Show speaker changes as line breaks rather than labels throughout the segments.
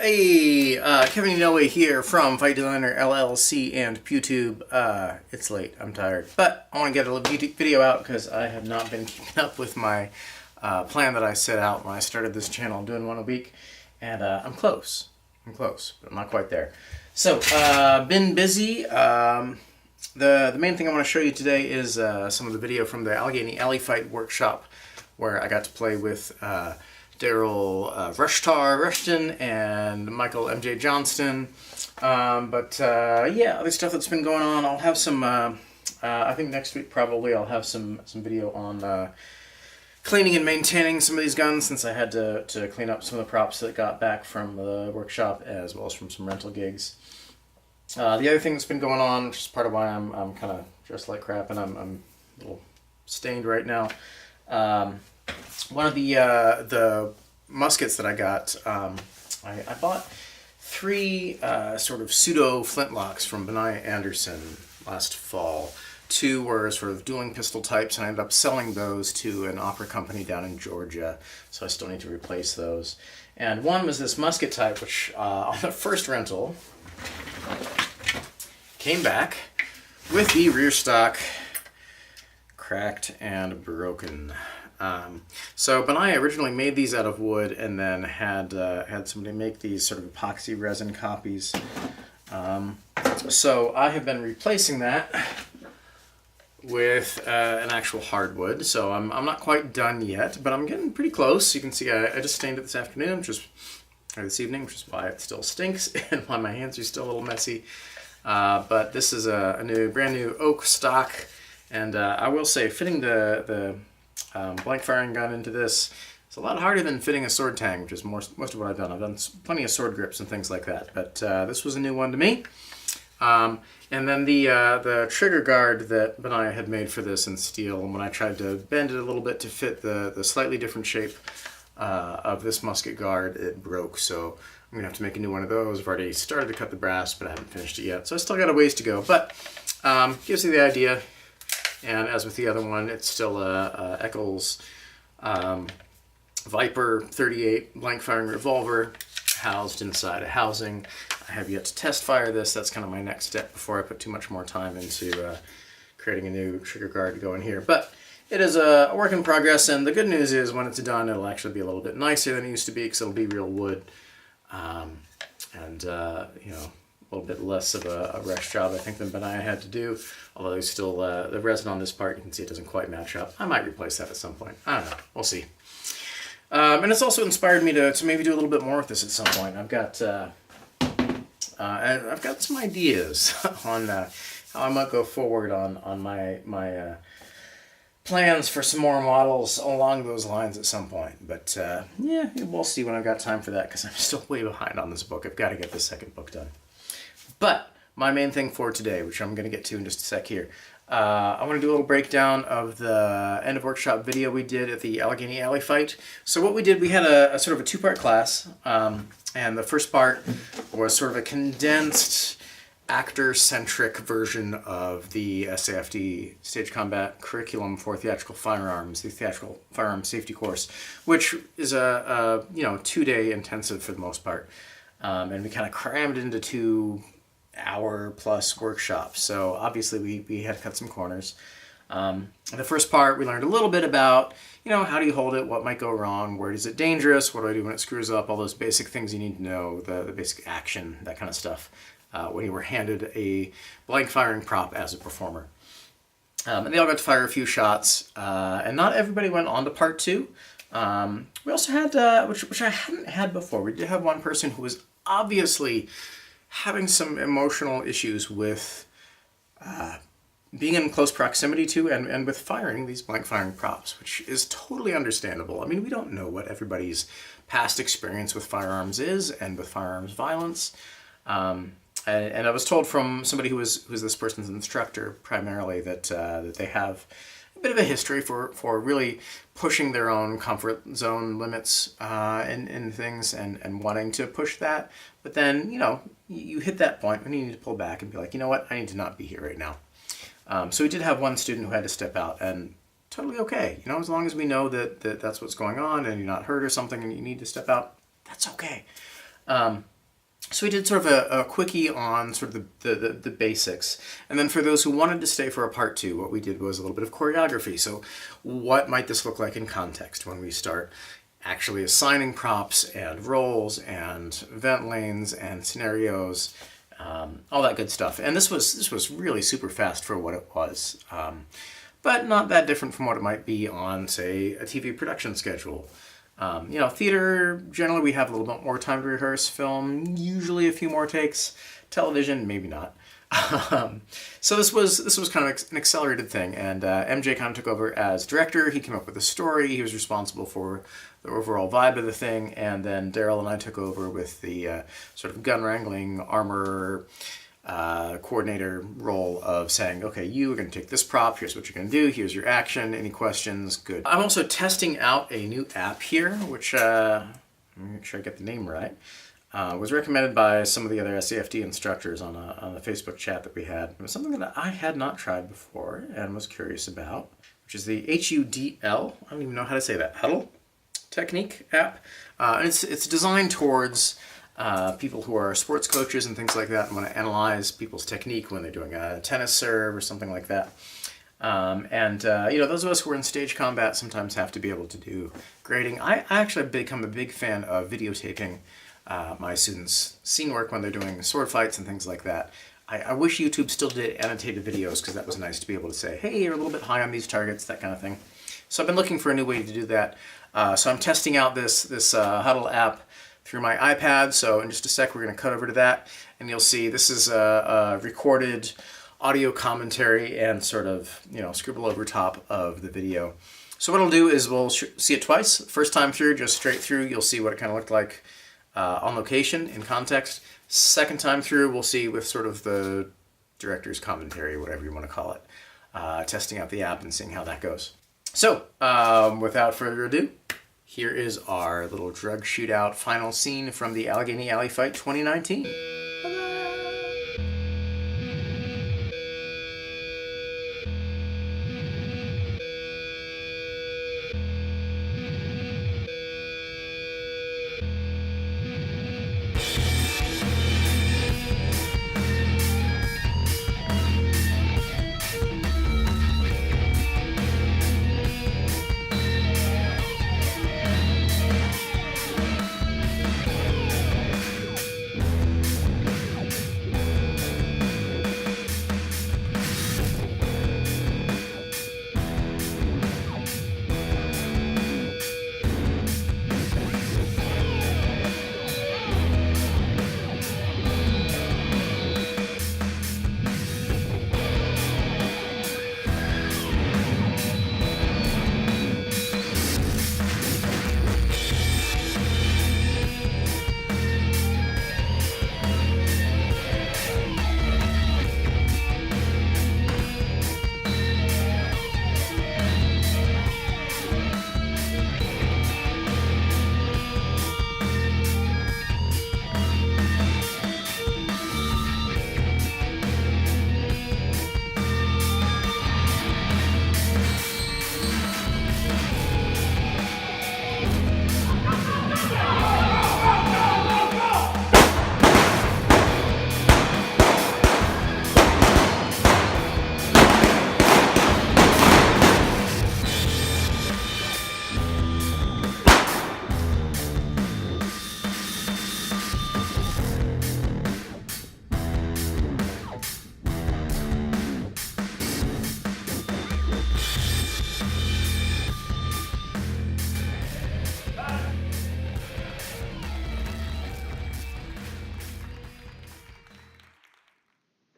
Hey, Kevin Inoue here from Fight Designer LLC and PewTube. It's late, I'm tired, but I want to get a video out because I have not been keeping up with my plan that I set out when I started this channel. I'm doing one a week, and I'm close, but I'm not quite there. So, been busy. The main thing I want to show you today is some of the video from the Allegheny Alley Fight workshop, where I got to play with Daryl Rushton and Michael M.J. Johnston. Yeah, other stuff that's been going on. I'll have some, I think next week probably I'll have some video on cleaning and maintaining some of these guns, since I had to clean up some of the props that got back from the workshop as well as from some rental gigs. The other thing that's been going on, which is part of why I'm kind of dressed like crap and I'm a little stained right now. One of the muskets that I got, I bought 3 sort of pseudo flintlocks from Benai Anderson last fall. 2 were sort of dueling pistol types, and I ended up selling those to an opera company down in Georgia, so I still need to replace those. And one was this musket type, which on the first rental came back with the rear stock cracked and broken. So Benai originally made these out of wood and then had somebody make these sort of epoxy resin copies. So I have been replacing that with an actual hardwood. So I'm not quite done yet, but I'm getting pretty close. You can see I just stained it this afternoon, or this evening, which is why it still stinks and why my hands are still a little messy. But this is a brand new oak stock, and I will say fitting the blank firing gun into this is a lot harder than fitting a sword tang, which is most of what I've done. I've done plenty of sword grips and things like that, but this was a new one to me. And then the trigger guard that Benai had made for this in steel, and when I tried to bend it a little bit to fit the slightly different shape of this musket guard, it broke. So I'm gonna have to make a new one of those. I've already started to cut the brass, but I haven't finished it yet, so I still got a ways to go. But gives you the idea. And as with the other one, it's still a Eccles Viper 38 blank firing revolver housed inside a housing. I have yet to test fire this. That's kind of my next step before I put too much more time into creating a new trigger guard to go in here. But it is a work in progress, and the good news is when it's done, it'll actually be a little bit nicer than it used to be, because it'll be real wood. You know, a little bit less of a rush job, I think, than Benai had to do. Although there's still the resin on this part, you can see it doesn't quite match up. I might replace that at some point. I don't know. We'll see. And it's also inspired me to maybe do a little bit more with this at some point. I've got some ideas on how I might go forward on my plans for some more models along those lines at some point. But yeah, we'll see when I've got time for that, because I'm still way behind on this book. I've got to get the second book done. But my main thing for today, which I'm going to get to in just a sec here, I want to do a little breakdown of the end of workshop video we did at the Allegheny Alley Fight. So what we did, we had a sort of a 2-part class, and the first part was sort of a condensed actor-centric version of the SAFD Stage Combat curriculum for Theatrical Firearms, the Theatrical Firearms Safety Course, which is a 2-day intensive for the most part. And we kind of crammed it into 2-hour-plus workshops. So obviously we had to cut some corners. The first part, we learned a little bit about, how do you hold it, what might go wrong, where is it dangerous, what do I do when it screws up, all those basic things you need to know, the basic action, that kind of stuff, when you were handed a blank firing prop as a performer. And they all got to fire a few shots, and not everybody went on to part 2. We also had, which I hadn't had before, we did have one person who was obviously having some emotional issues with being in close proximity to and with firing these blank firing props, which is totally understandable. I mean, we don't know what everybody's past experience with firearms is and with firearms violence. And I was told from somebody who's this person's instructor primarily that they have a bit of a history for really pushing their own comfort zone limits in things and wanting to push that. But then, you hit that point when you need to pull back and be like, you know what, I need to not be here right now. So we did have one student who had to step out, and totally okay. As long as we know that that's what's going on and you're not hurt or something and you need to step out, that's okay. So we did sort of a quickie on sort of the basics. And then for those who wanted to stay for a part 2, what we did was a little bit of choreography. So what might this look like in context when we start actually assigning props and roles and vent lanes and scenarios, all that good stuff. And this was really super fast for what it was, but not that different from what it might be on, say, a TV production schedule. You know, theater, generally we have a little bit more time to rehearse. Film, usually a few more takes. Television, maybe not. So this was kind of an accelerated thing, and MJ kind of took over as director. He came up with the story. He was responsible for the overall vibe of the thing, and then Daryl and I took over with the sort of gun wrangling, armor coordinator role of saying, okay, you are going to take this prop, here's what you're going to do, here's your action, any questions, good. I'm also testing out a new app here, which, let me make sure I get the name right, was recommended by some of the other SAFD instructors on the Facebook chat that we had. It was something that I had not tried before and was curious about, which is the HUDL, I don't even know how to say that, Hudl Technique app. And it's designed towards people who are sports coaches and things like that and want to analyze people's technique when they're doing a tennis serve or something like that. You know, those of us who are in stage combat sometimes have to be able to do grading. I actually have become a big fan of videotaping my students' scene work when they're doing sword fights and things like that. I wish YouTube still did annotated videos, because that was nice to be able to say, hey, you're a little bit high on these targets, that kind of thing. So I've been looking for a new way to do that. So I'm testing out this Hudl app through my iPad. So in just a sec, we're going to cut over to that, and you'll see this is a recorded audio commentary and sort of, you know, scribble over top of the video. So what I'll do is we'll see it twice. First time through, just straight through, you'll see what it kind of looked like on location, in context. Second time through, we'll see with sort of the director's commentary, whatever you want to call it, testing out the app and seeing how that goes. So, without further ado, here is our little drug shootout final scene from the Allegheny Alley Fight 2019.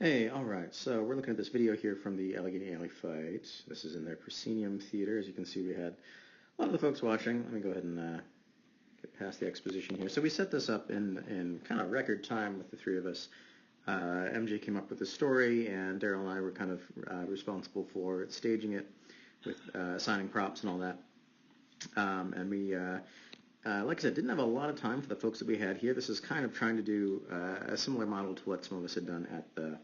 Hey, all right, so we're looking at this video here from the Allegheny Alley Fight. This is in their proscenium theater. As you can see, we had a lot of the folks watching. Let me go ahead and get past the exposition here. So we set this up in kind of record time with the three of us. MJ came up with the story, and Daryl and I were kind of responsible for staging it with assigning props and all that. And we, like I said, didn't have a lot of time for the folks that we had here. This is kind of trying to do a similar model to what some of us had done at the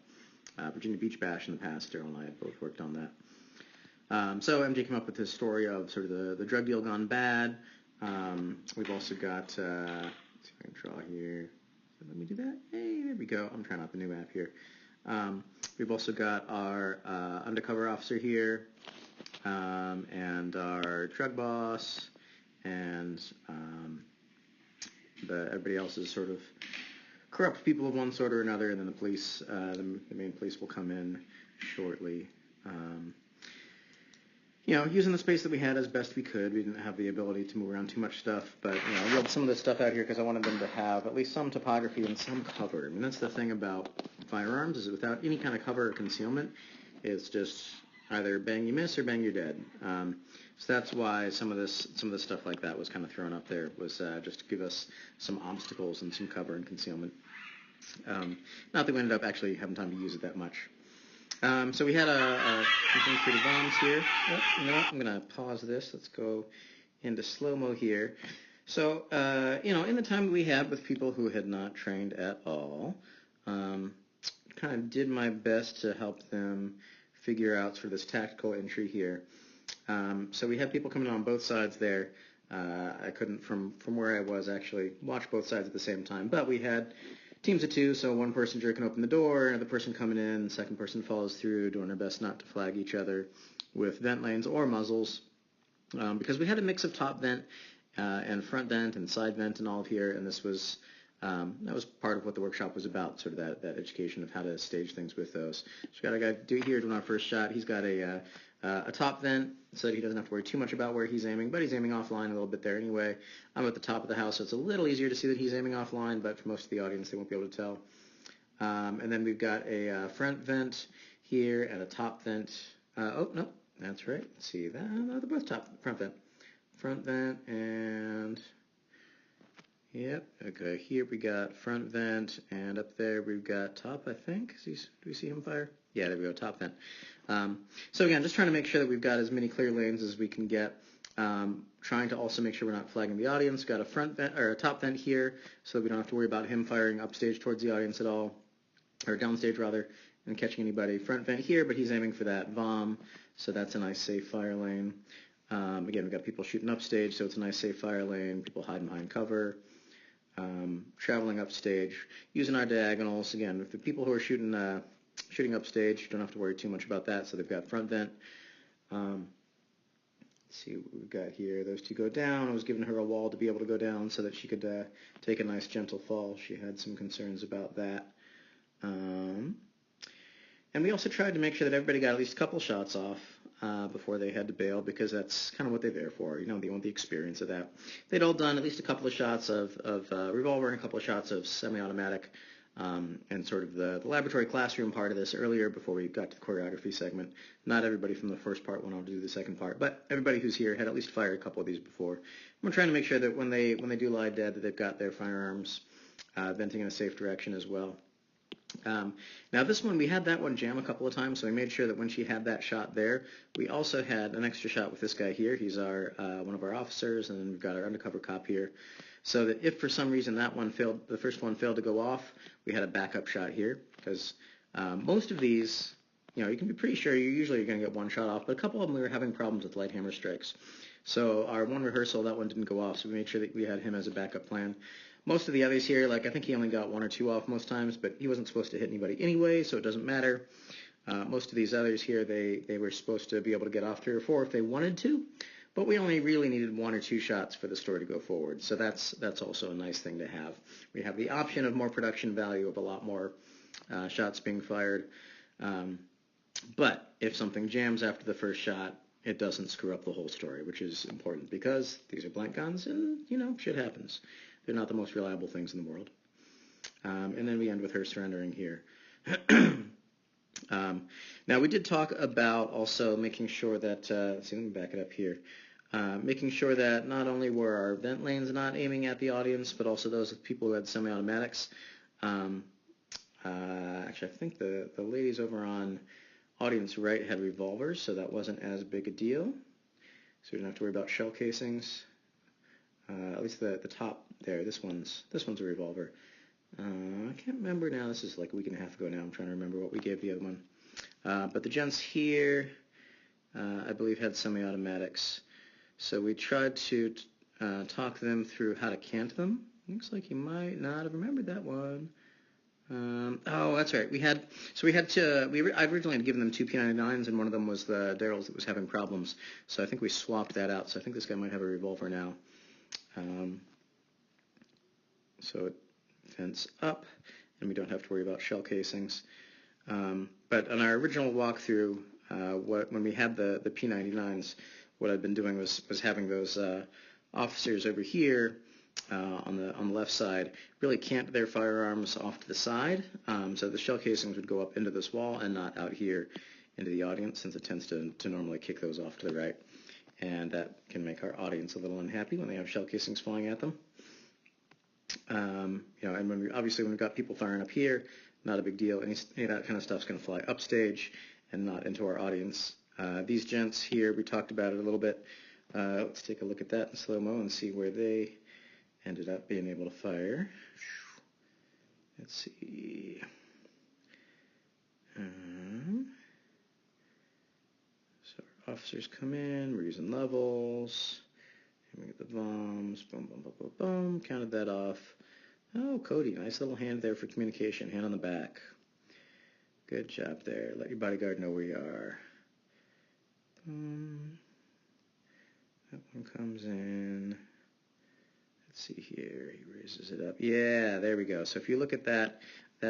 Virginia Beach Bash in the past. Daryl and I had both worked on that. So MJ came up with this story of sort of the drug deal gone bad. We've also got, let's see if I can draw here.
So let me do that. Hey, there we go. I'm trying out the new map here. We've also got our undercover officer here, and our drug boss, and everybody else is sort of corrupt people of one sort or another, and then the police, the main police will come in shortly. Using the space that we had as best we could. We didn't have the ability to move around too much stuff, but I rolled some of this stuff out here because I wanted them to have at least some topography and some cover. I mean, that's the thing about firearms, is without any kind of cover or concealment, it's just either bang you miss or bang you're dead. So that's why some of this stuff like that was kind of thrown up there, was just to give us some obstacles and some cover and concealment. Not that we ended up actually having time to use it that much. So we had some pretty bombs here. Oh, you know what? I'm going to pause this. Let's go into slow-mo here. So, in the time that we had with people who had not trained at all, kind of did my best to help them figure out sort of this tactical entry here. So we had people coming on both sides there. I couldn't, from where I was, actually watch both sides at the same time, but we had teams of two, so one person jerking open the door, another person coming in, the second person follows through, doing their best not to flag each other with vent lanes or muzzles, because we had a mix of top vent and front vent and side vent and all of here, and this was that was part of what the workshop was about, sort of that education of how to stage things with those. So we got a guy here doing our first shot. He's got a top vent, so that he doesn't have to worry too much about where he's aiming, but he's aiming offline a little bit there anyway. I'm at the top of the house, so it's a little easier to see that he's aiming offline, but for most of the audience, they won't be able to tell. And then we've got a front vent here and a top vent. Oh, no, that's right. Let's see that. No, they're both front vent. Front vent and... Yep, okay, here we got front vent, and up there we've got top, I think. Do we see him fire? Yeah, there we go, top vent. So again, just trying to make sure that we've got as many clear lanes as we can get. Trying to also make sure we're not flagging the audience. Got a front vent, or a top vent here, so that we don't have to worry about him firing upstage towards the audience at all, or downstage rather, and catching anybody. Front vent here, but he's aiming for that bomb, so that's a nice safe fire lane. Again, we've got people shooting upstage, so it's a nice safe fire lane. People hiding behind cover. Traveling upstage, using our diagonals. Again, if the people who are shooting upstage don't have to worry too much about that, so they've got front vent. Let's see what we've got here. Those two go down. I was giving her a wall to be able to go down so that she could take a nice gentle fall. She had some concerns about that. And we also tried to make sure that everybody got at least a couple shots off before they had to bail, because that's kind of what they're there for. They want the experience of that. They'd all done at least a couple of shots of revolver and a couple of shots of semi-automatic, and sort of the laboratory classroom part of this earlier before we got to the choreography segment. Not everybody from the first part went on to do the second part, but everybody who's here had at least fired a couple of these before. We're trying to make sure that when they do lie dead, that they've got their firearms venting in a safe direction as well. Now this one, we had that one jam a couple of times, so we made sure that when she had that shot there, we also had an extra shot with this guy here. He's our one of our officers, and then we've got our undercover cop here, so that if for some reason that one failed, the first one failed to go off, we had a backup shot here, because most of these, you can be pretty sure you're going to get one shot off, but a couple of them we were having problems with light hammer strikes. So our one rehearsal, that one didn't go off, so we made sure that we had him as a backup plan. Most of the others here, I think he only got one or two off most times, but he wasn't supposed to hit anybody anyway, so it doesn't matter. Most of these others here, they were supposed to be able to get off 3 or 4 if they wanted to, but we only really needed 1 or 2 shots for the story to go forward, so that's also a nice thing to have. We have the option of more production value, of a lot more shots being fired, but if something jams after the first shot, it doesn't screw up the whole story, which is important, because these are blank guns, and, shit happens. They're not the most reliable things in the world. And then we end with her surrendering here. Now, we did talk about also making sure that, let me back it up here, making sure that not only were our vent lanes not aiming at the audience, but also those people who had semi-automatics. Actually, I think the ladies over on audience right had revolvers, so that wasn't as big a deal. So we didn't have to worry about shell casings. At least the top there, this one's a revolver. I can't remember now. This is like a week and a half ago now. I'm trying to remember what we gave the other one. But the gents here, I believe, had semi-automatics. So we tried to talk them through how to cant them. Looks like you might not have remembered that one. Oh, that's right. I originally had given them two P99s, and one of them was the Daryl's that was having problems. So I think we swapped that out. So I think this guy might have a revolver now. So it vents up, and we don't have to worry about shell casings. But on our original walkthrough, when we had the P99s, what I'd been doing was having those officers over here on the left side really cant their firearms off to the side, so the shell casings would go up into this wall and not out here into the audience, since it tends to normally kick those off to the right, and that can make our audience a little unhappy when they have shell casings flying at them. And obviously when we've got people firing up here, not a big deal. Any of that kind of stuff's going to fly upstage and not into our audience. These gents here, we talked about it a little bit. Let's take a look at that in slow-mo and see where they ended up being able to fire. Let's see. So our officers come in, we're using levels, and we get the bombs, boom, boom, boom, boom, boom, counted that off. Oh, Cody, nice little hand there for communication, hand on the back. Good job there. Let your bodyguard know where you are. That one comes in. Let's see here. He raises it up. Yeah, there we go. So if you look at that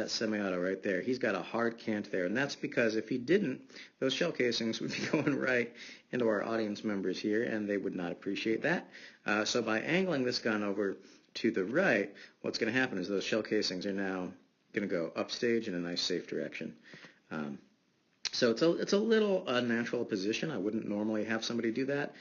semi-auto right there, he's got a hard cant there. And that's because if he didn't, those shell casings would be going right into our audience members here, and they would not appreciate that. So by angling this gun over to the right, what's going to happen is those shell casings are now going to go upstage in a nice safe direction. So it's a little unnatural position. I wouldn't normally have somebody do that.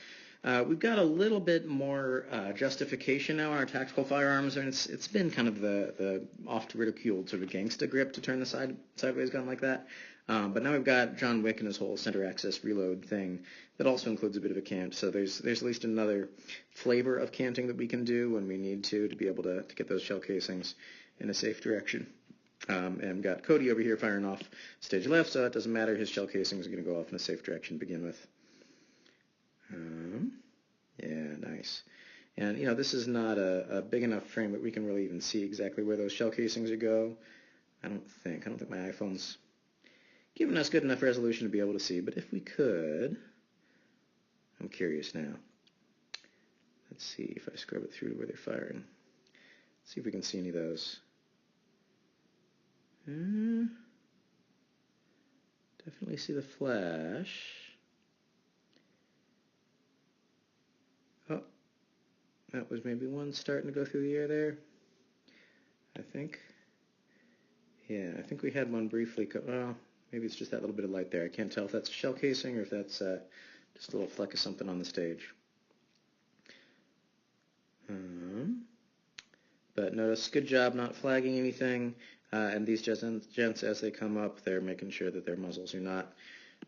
We've got a little bit more justification now in our tactical firearms, and it's been kind of the oft-ridiculed sort of gangsta grip to turn the sideways gun like that. But now we've got John Wick and his whole center access reload thing that also includes a bit of a cant. So there's at least another flavor of canting that we can do when we need to be able to get those shell casings in a safe direction. And we've got Cody over here firing off stage left, so it doesn't matter. His shell casings are going to go off in a safe direction to begin with. Yeah, nice. And, this is not a big enough frame that we can really even see exactly where those shell casings are go. I don't think my iPhone's giving us good enough resolution to be able to see, but if we could, I'm curious now. Let's see if I scrub it through to where they're firing. Let's see if we can see any of those. Definitely see the flash. Oh, that was maybe one starting to go through the air there, I think. Yeah, I think we had one briefly. Well, maybe it's just that little bit of light there. I can't tell if that's a shell casing or if that's just a little fleck of something on the stage. But notice, good job not flagging anything. And these gents, as they come up, they're making sure that their muzzles are not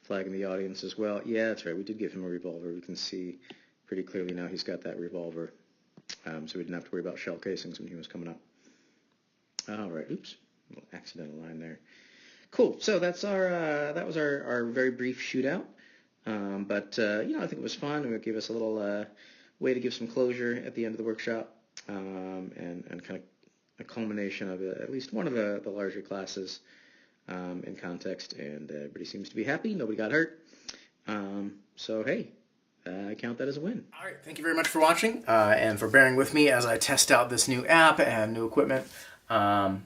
flagging the audience as well. Yeah, that's right. We did give him a revolver. We can see pretty clearly now he's got that revolver. So we didn't have to worry about shell casings when he was coming up. All right. Oops. A little accidental line there. Cool. So that's that was our very brief shootout. But I think it was fun. It gave us a little way to give some closure at the end of the workshop, and kind of a culmination of at least one of the larger classes in context, and everybody seems to be happy. Nobody got hurt. So, hey, I count that as a win.
All right, thank you very much for watching and for bearing with me as I test out this new app and new equipment. Yeah,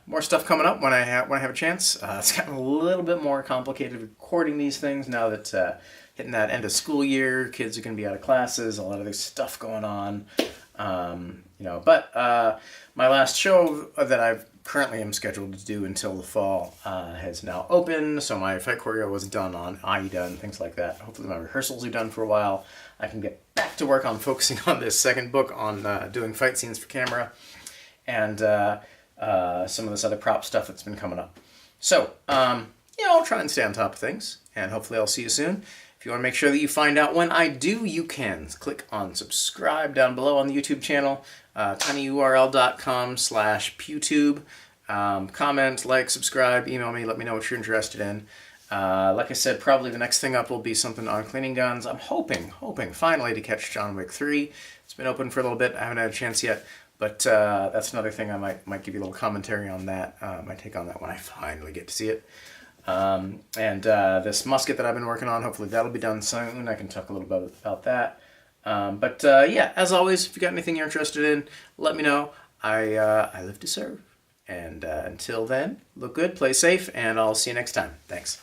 more stuff coming up when I have a chance. It's gotten a little bit more complicated recording these things now that hitting that end of school year, kids are going to be out of classes, a lot of this stuff going on. But my last show that I currently am scheduled to do until the fall has now opened, so my fight choreo was done on AIDA and things like that. Hopefully my rehearsals are done for a while. I can get back to work on focusing on this second book on doing fight scenes for camera and some of this other prop stuff that's been coming up. So, I'll try and stay on top of things, and hopefully I'll see you soon. If you want to make sure that you find out when I do, you can click on subscribe down below on the YouTube channel, tinyurl.com/pewtube. Comment, like, subscribe, email me, let me know what you're interested in. Like I said, probably the next thing up will be something on cleaning guns. I'm hoping finally to catch John Wick 3. It's been open for a little bit. I haven't had a chance yet, but that's another thing I might give you a little commentary on that. My take on that when I finally get to see it. And this musket that I've been working on, hopefully that'll be done soon. I can talk a little bit about that. But yeah, as always, if you got anything you're interested in, let me know. I live to serve. And until then, look good, play safe, and I'll see you next time. Thanks.